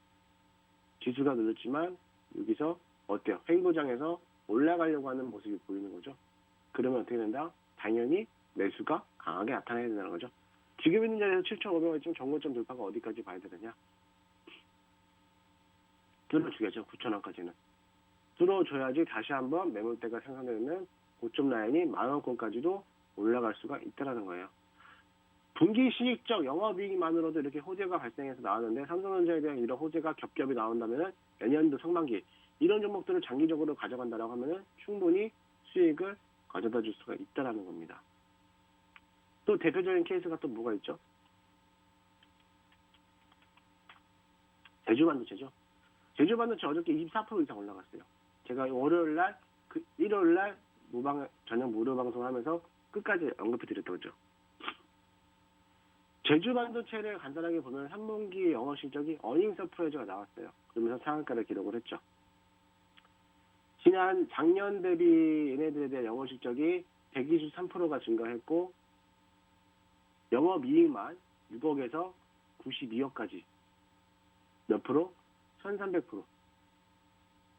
지수가 늘었지만 여기서 어때요? 횡보장에서 올라가려고 하는 모습이 보이는 거죠. 그러면 어떻게 된다? 당연히 매수가 강하게 나타나야 된다는 거죠. 지금 있는 자리에서 7,500원쯤 정고점 돌파가 어디까지 봐야 되느냐? 뚫어주겠죠. 9,000원까지는. 뚫어줘야지 다시 한번 매물대가 생성되는 고점 라인이 10,000원권까지도 올라갈 수가 있다는 거예요. 분기 실익적 영업이익만으로도 이렇게 호재가 발생해서 나왔는데 삼성전자에 대한 이런 호재가 겹겹이 나온다면 내년도 상반기 이런 종목들을 장기적으로 가져간다라고 하면 충분히 수익을 가져다 줄 수가 있다는 겁니다. 또 대표적인 케이스가 또 뭐가 있죠? 제주 반도체죠. 제주 반도체 어저께 24% 이상 올라갔어요. 제가 월요일 날, 일요일 날 저녁 무료 방송하면서 끝까지 언급해 드렸던 거죠. 제주 반도체를 간단하게 보면 3분기 영업 실적이 어닝 서프라이즈가 나왔어요. 그러면서 상한가를 기록을 했죠. 작년 대비 얘네들에 대한 영업 실적이 123%가 증가했고 영업이익만 6억에서 92억까지 몇 프로? 1300%.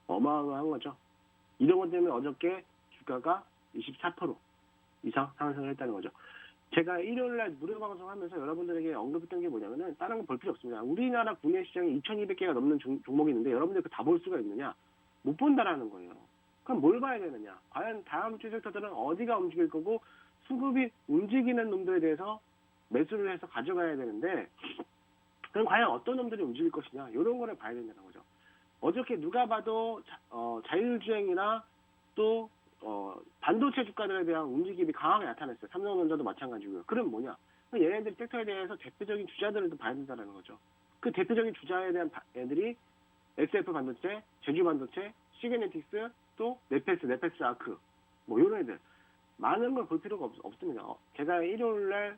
어마어마한 거죠. 이런 것 때문에 어저께 주가가 24% 이상 상승을 했다는 거죠. 제가 일요일날 무료 방송하면서 여러분들에게 언급했던 게 뭐냐면은 다른 건 볼 필요 없습니다. 우리나라 국내 시장에 2200개가 넘는 종목이 있는데 여러분들 다 볼 수가 있느냐? 못 본다라는 거예요. 그럼 뭘 봐야 되느냐? 과연 다음 주 섹터들은 어디가 움직일 거고 수급이 움직이는 놈들에 대해서 매수를 해서 가져가야 되는데 그럼 과연 어떤 놈들이 움직일 것이냐? 이런 거를 봐야 된다는 거죠. 어저께 누가 봐도 자율주행이나 또 반도체 주가들에 대한 움직임이 강하게 나타났어요. 삼성전자도 마찬가지고요. 그럼 뭐냐? 얘네들 섹터에 대해서 대표적인 주자들을 또 봐야 된다는 거죠. 그 대표적인 주자에 대한 애들이 SF 반도체, 제주 반도체, 시게네틱스, 또 네페스 아크, 뭐 이런 애들 많은 걸 볼 필요가 없습니다. 제가 일요일날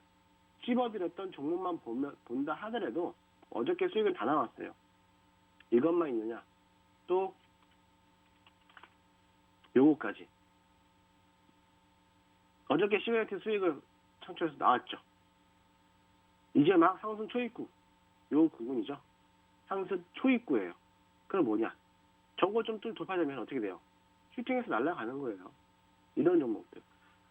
찝어드렸던 종목만 본다 하더라도 어저께 수익은 다 나왔어요. 이것만 있느냐? 또 요거까지. 어저께 시그네틱 수익을 창출해서 나왔죠. 이제 막 상승 초입구. 요 부분이죠. 상승 초입구예요. 그럼 뭐냐? 저거 좀 돌파되면 어떻게 돼요? 슈팅에서 날아가는 거예요. 이런 종목들.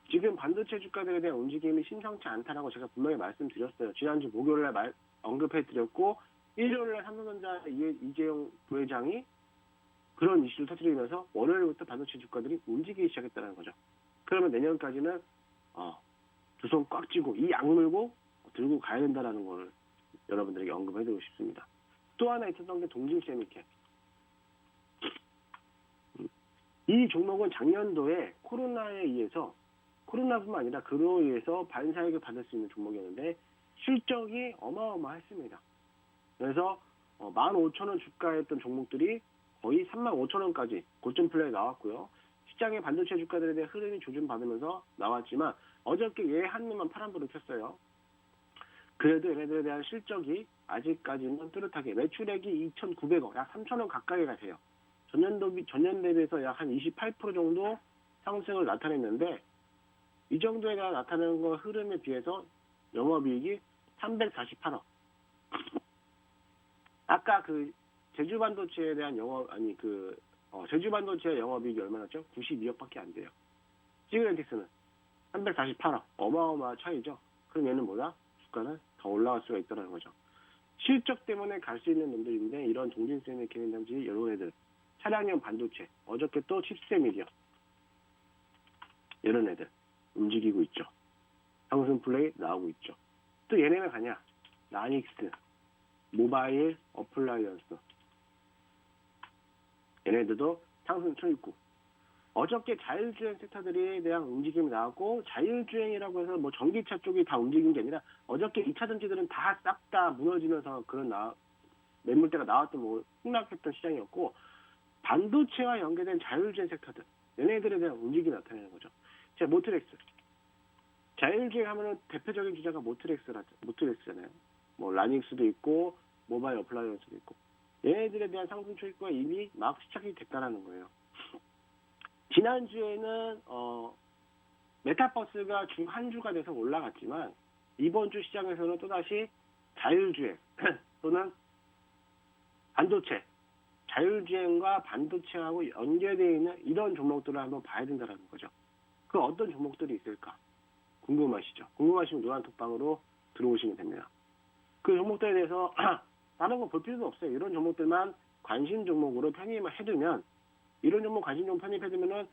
지금 반도체 주가들에 대한 움직임이 심상치 않다라고 제가 분명히 말씀드렸어요. 지난주 목요일날 언급해드렸고 일요일날 삼성전자 이재용 부회장이 그런 이슈를 터뜨리면서 월요일부터 반도체 주가들이 움직이기 시작했다는 거죠. 그러면 내년까지는 두 손 꽉 쥐고 이 악물고 들고 가야 된다는 걸 여러분들에게 언급해드리고 싶습니다. 또 하나 있었던 게 동진세미캠. 이 종목은 작년도에 코로나뿐만 아니라 그로 인해서 반사익을 받을 수 있는 종목이었는데 실적이 어마어마했습니다. 그래서 15,000원 주가였던 종목들이 거의 35,000원까지 고점 플레이 나왔고요. 시장의 반도체 주가들에 대한 흐름이 조준받으면서 나왔지만 어저께 얘 한 놈만 파란불을 켰어요. 그래도 얘네들에 대한 실적이 아직까지는 뚜렷하게 매출액이 2,900억, 약 3,000원 가까이가 돼요. 전년 대비해서 약 한 28% 정도 상승을 나타냈는데 이 정도에 나타나는 거 흐름에 비해서 영업이익이 348억. 아까 그 제주 반도체에 대한 제주 반도체 영업이익이 얼마였죠? 92억밖에 안 돼요. 시그네틱스는 348억. 어마어마한 차이죠. 그럼 얘는 뭐야? 주가는 더 올라갈 수가 있다는 거죠. 실적 때문에 갈 수 있는 놈들인데 이런 동진세미캠이라든지 이런 애들 차량용 반도체 어저께 또 칩셋미디어 이런 애들 움직이고 있죠. 상승 플레이 나오고 있죠. 또 얘네가 가냐? 라닉스, 모바일 어플라이언스 얘네들도 상승 초입구. 어저께 자율주행 섹터들에 대한 움직임이 나왔고 자율주행이라고 해서 뭐 전기차 쪽이 다 움직인 게 아니라 어저께 2차 전지들은 다 싹 다 무너지면서 그런 매물대가 나왔던 뭐 폭락했던 시장이었고 반도체와 연계된 자율주행 섹터들 얘네들에 대한 움직임이 나타내는 거죠. 자, 모트렉스. 자율주행 하면은 대표적인 주자가 모트렉스잖아요. 뭐 라닉스도 있고 모바일 어플라이언스도 있고 얘네들에 대한 상승 초입구가 이미 막 시작이 됐다라는 거예요. 지난주에는 메타버스가 중 한 주가 돼서 올라갔지만 이번 주 시장에서는 또다시 자율주행 또는 반도체 자율주행과 반도체하고 연계되어 있는 이런 종목들을 한번 봐야 된다는 거죠. 그 어떤 종목들이 있을까? 궁금하시죠? 궁금하시면 노란톡방으로 들어오시면 됩니다. 그 종목들에 대해서 다른 거 볼 필요도 없어요. 이런 종목들만 관심 종목으로 편입을 해두면 이런 종목 관심 종목 편입해두면은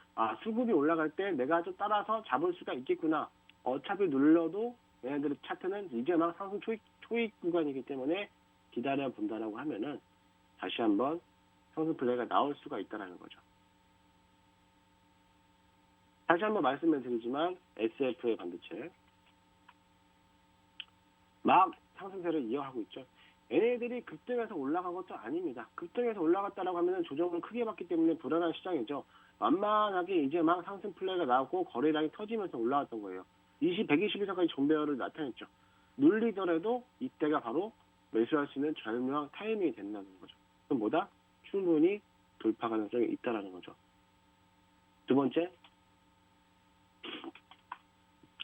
수급이 올라갈 때 내가 좀 따라서 잡을 수가 있겠구나. 어차피 눌러도 얘네들의 차트는 이제 막 상승 초입 구간이기 때문에 기다려 본다라고 하면은 다시 한번 상승 플레이가 나올 수가 있다는 거죠. 다시 한번 말씀을 드리지만 SF의 반도체 막 상승세를 이어가고 있죠. 얘네들이 급등해서 올라간 것도 아닙니다. 급등해서 올라갔다라고 하면 조정을 크게 받기 때문에 불안한 시장이죠. 완만하게 이제 막 상승 플레이가 나오고 거래량이 터지면서 올라왔던 거예요. 120일선까지 정배열을 나타냈죠. 눌리더라도 이때가 바로 매수할 수 있는 절묘한 타이밍이 된다는 거죠. 그럼 뭐다? 충분히 돌파 가능성이 있다라는 거죠. 두 번째,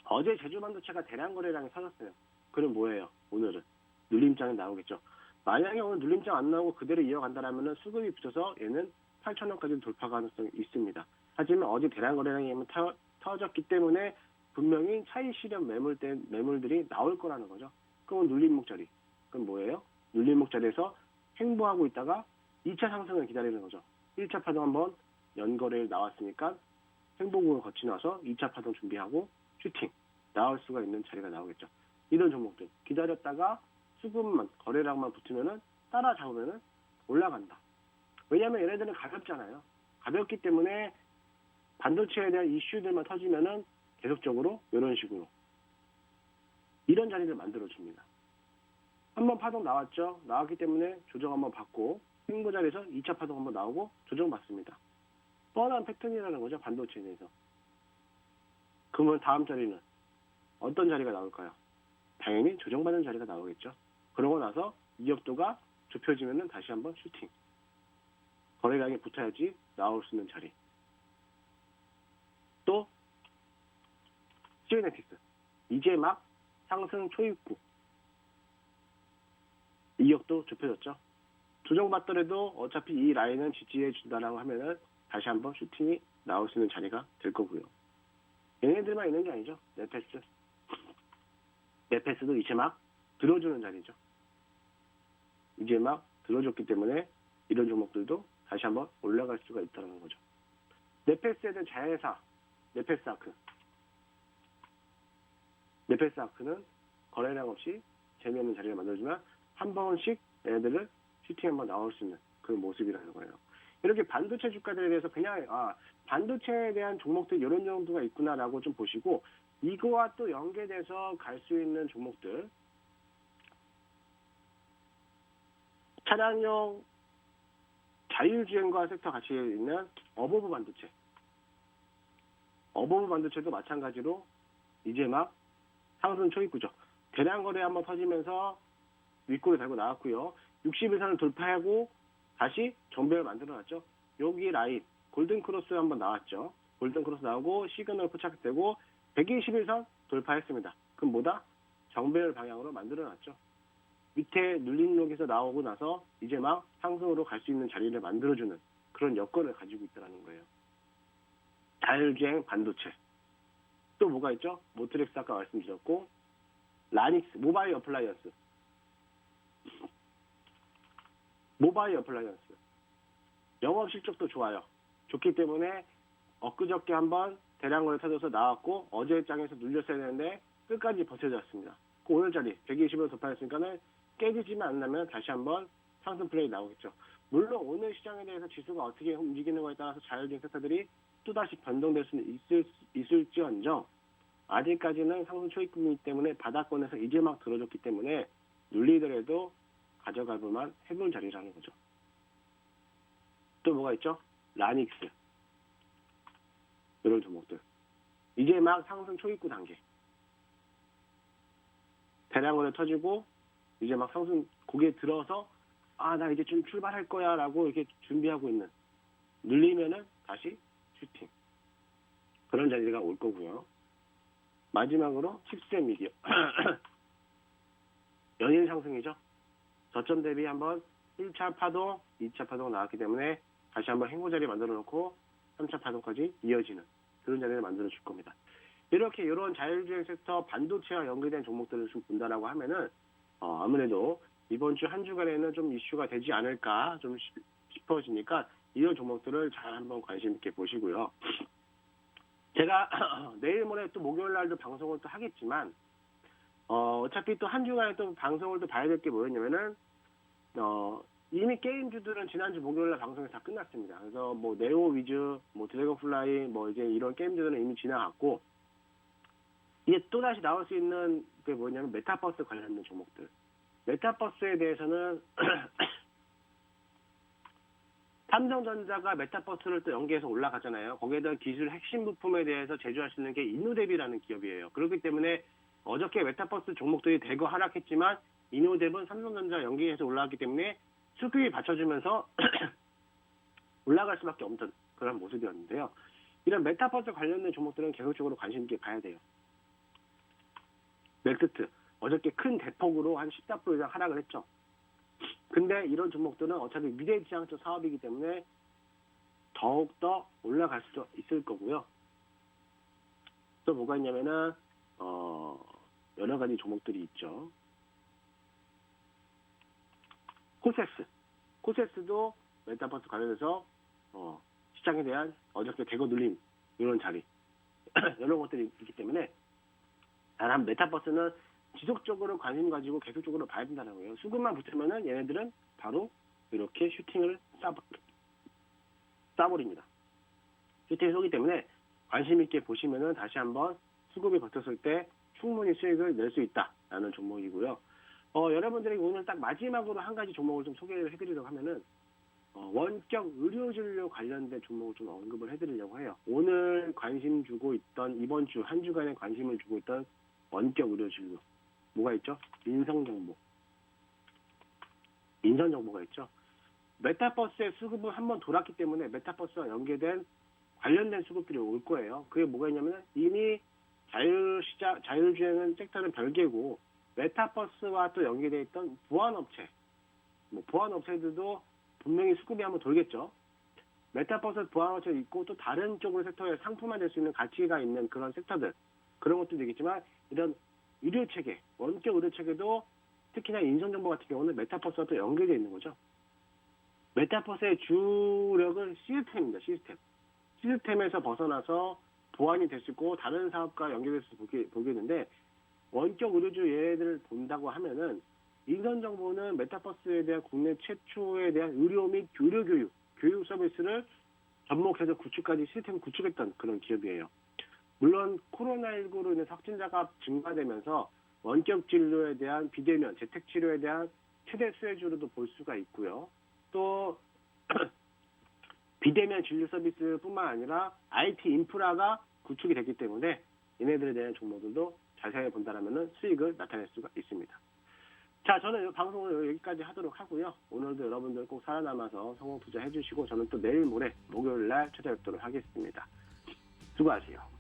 어제 제주반도체가 대량 거래량이 터졌어요. 그럼 뭐예요? 오늘은 눌림장이 나오겠죠. 만약에 오늘 눌림장 안 나오고 그대로 이어간다면 수급이 붙어서 얘는 8,000원까지 돌파 가능성이 있습니다. 하지만 어제 대량 거래량이 터졌기 때문에 분명히 차익 실현 매물들이 나올 거라는 거죠. 그건 눌림목자리. 그럼 뭐예요? 눌림목자리에서 횡보하고 있다가 2차 상승을 기다리는 거죠. 1차 파동 한번 연거래를 나왔으니까 횡보국을 거치 나서 2차 파동 준비하고 슈팅 나올 수가 있는 자리가 나오겠죠. 이런 종목들 기다렸다가 수급만 거래량만 붙으면은 따라잡으면은 올라간다. 왜냐하면 얘네들은 가볍잖아요. 가볍기 때문에 반도체에 대한 이슈들만 터지면은 계속적으로 이런 식으로 이런 자리를 만들어 줍니다. 한번 파동 나왔죠. 나왔기 때문에 조정 한번 받고 횡보 자리에서 2차 파동 한번 나오고 조정 받습니다. 뻔한 패턴이라는 거죠. 반도체에 대해서. 그러면 다음 자리는 어떤 자리가 나올까요? 당연히 조정받는 자리가 나오겠죠. 그러고 나서 이격도가 좁혀지면은 다시 한번 슈팅. 거래량이 붙어야지 나올 수 있는 자리. 또 시그네틱스. 이제 막 상승 초입구. 이격도 좁혀졌죠. 조정받더라도 어차피 이 라인은 지지해 준다라고 하면은 다시 한번 슈팅이 나올 수 있는 자리가 될 거고요. 얘네들만 있는 게 아니죠. 네페스. 네페스도 이제 막 들어주는 자리죠. 이제 막 들어줬기 때문에 이런 종목들도 다시 한번 올라갈 수가 있다는 거죠. 네페스에 대한 자회사, 네페스아크. 네페스아크는 거래량 없이 재미있는 자리를 만들어주면 한 번씩 얘네들을 슈팅 한번 나올 수 있는 그런 모습이라는 거예요. 이렇게 반도체 주가들에 대해서 그냥 반도체에 대한 종목들 이런 정도가 있구나라고 좀 보시고 이거와 또 연계돼서 갈 수 있는 종목들 차량용 자율주행과 섹터 같이 있는 어버브 반도체. 어버브 반도체도 마찬가지로 이제 막 상승 초입구죠. 대량 거래 한번 터지면서 윗골을 달고 나왔고요. 60일선을 돌파하고 다시 정배를 만들어놨죠. 여기 라인 골든 크로스 한번 나왔죠. 골든 크로스 나오고 시그널 포착되고 121선 돌파했습니다. 그럼 뭐다? 정배열 방향으로 만들어놨죠. 밑에 눌림목에서 나오고 나서 이제 막 상승으로 갈 수 있는 자리를 만들어주는 그런 여건을 가지고 있다는 거예요. 자율주행 반도체. 또 뭐가 있죠? 모트렉스 아까 말씀드렸고 라닉스 모바일 어플라이언스. 모바일 어플라이언스. 영업 실적도 좋아요. 좋기 때문에 엊그저께 한번 대량거래 터져서 나왔고 어제 장에서 눌렸어야 되는데 끝까지 버텨졌습니다. 그 오늘 자리 120을 돌파했으니까는 깨지지만 않으면 다시 한번 상승 플레이 나오겠죠. 물론 오늘 시장에 대해서 지수가 어떻게 움직이는 거에 따라서 자율주행 섹터들이 또다시 변동될 수는 있을지언정 아직까지는 상승 초입금이기 때문에 바닥권에서 이제 막 들어줬기 때문에 눌리더라도 가져갈 만한 해볼 자리라는 거죠. 또 뭐가 있죠? 라닉스. 이런 종목들. 이제 막 상승 초입구 단계. 대량으로 터지고 이제 막 상승 고개 들어서 나 이제 좀 출발할 거야 라고 이렇게 준비하고 있는 눌리면은 다시 슈팅. 그런 자리가 올 거고요. 마지막으로 칩셋 미디어. 연일 상승이죠. 저점 대비 한번 1차 파동, 2차 파동 나왔기 때문에 다시 한번 행보 자리 만들어 놓고 3차 파동까지 이어지는 그런 자리를 만들어 줄 겁니다. 이렇게 이런 자율주행 섹터 반도체와 연계된 종목들을 좀 본다라고 하면은 아무래도 이번 주 한 주간에는 좀 이슈가 되지 않을까 좀 싶어지니까 이런 종목들을 잘 한번 관심 있게 보시고요. 제가 내일 모레 또 목요일 날도 방송을 또 하겠지만 어차피 또 한 주간에 또 방송을 또 봐야 될 게 뭐였냐면은 이미 게임주들은 지난주 목요일 날 방송이 다 끝났습니다. 그래서 뭐 네오 위즈, 뭐 드래곤플라이, 뭐 이제 이런 게임주들은 이미 지나갔고 이제 또 다시 나올 수 있는 게 뭐냐면 메타버스 관련된 종목들. 메타버스에 대해서는 삼성전자가 메타버스를 또 연계해서 올라가잖아요. 거기에 대한 기술 핵심 부품에 대해서 제조할 수 있는 게 이노뎁이라는 기업이에요. 그렇기 때문에 어저께 메타버스 종목들이 대거 하락했지만 이노뎁은 삼성전자 연계해서 올라갔기 때문에 수급이 받쳐주면서 올라갈 수밖에 없던 그런 모습이었는데요. 이런 메타버스 관련된 종목들은 계속적으로 관심 있게 봐야 돼요. 넥스트 어저께 큰 대폭으로 한 14% 이상 하락을 했죠. 근데 이런 종목들은 어차피 미래지향적 사업이기 때문에 더욱더 올라갈 수도 있을 거고요. 또 뭐가 있냐면은 여러 가지 종목들이 있죠. 코세스도 메타버스 관련해서 시장에 대한 어저께 대거 눌림 이런 자리 이런 것들이 있기 때문에 다만 메타버스는 지속적으로 관심 가지고 계속적으로 봐야 된다는 거예요. 수급만 붙으면은 얘네들은 바로 이렇게 슈팅을 쏴버립니다. 슈팅을 쏘기 때문에 관심 있게 보시면은 다시 한번 수급이 버텼을 때 충분히 수익을 낼 수 있다라는 종목이고요. 여러분들에게 오늘 딱 마지막으로 한 가지 종목을 좀 소개를 해드리려고 하면은 원격 의료진료 관련된 종목을 좀 언급을 해드리려고 해요. 오늘 관심 주고 있던 이번 주 한 주간에 관심을 주고 있던 원격 의료진료 뭐가 있죠? 인성정보가 있죠. 메타버스의 수급은 한번 돌았기 때문에 메타버스와 연계된 관련된 수급들이 올 거예요. 그게 뭐가 있냐면 이미 자율주행은 섹터는 별개고 메타버스와 또 연계되어 있던 보안업체, 보안업체들도 분명히 수급이 한번 돌겠죠. 메타버스 보안업체 있고 또 다른 쪽으로 섹터에 상품화 될 수 있는 가치가 있는 그런 섹터들 그런 것도 되겠지만 이런 의료체계, 원격 의료체계도 특히나 인성정보 같은 경우는 메타버스와 또 연결되어 있는 거죠. 메타버스의 주력은 시스템입니다. 시스템에서 벗어나서 보안이 될 수 있고 다른 사업과 연결돼서 보겠는데 원격 의료주 얘네들을 본다고 하면은 인성정보는 메타버스에 대한 국내 최초에 대한 의료 및 교육 서비스를 접목해서 시스템 구축했던 그런 기업이에요. 물론 코로나19로 인해 확진자가 증가되면서 원격 진료에 대한 비대면, 재택 치료에 대한 최대 수혜주로도 볼 수가 있고요. 또 비대면 진료 서비스뿐만 아니라 IT 인프라가 구축이 됐기 때문에 얘네들에 대한 종목들도 자세히 본다면 수익을 나타낼 수가 있습니다. 자, 저는 이 방송을 여기까지 하도록 하고요. 오늘도 여러분들 꼭 살아남아서 성공 투자해 주시고 저는 또 내일 모레 목요일 날 찾아뵙도록 하겠습니다. 수고하세요.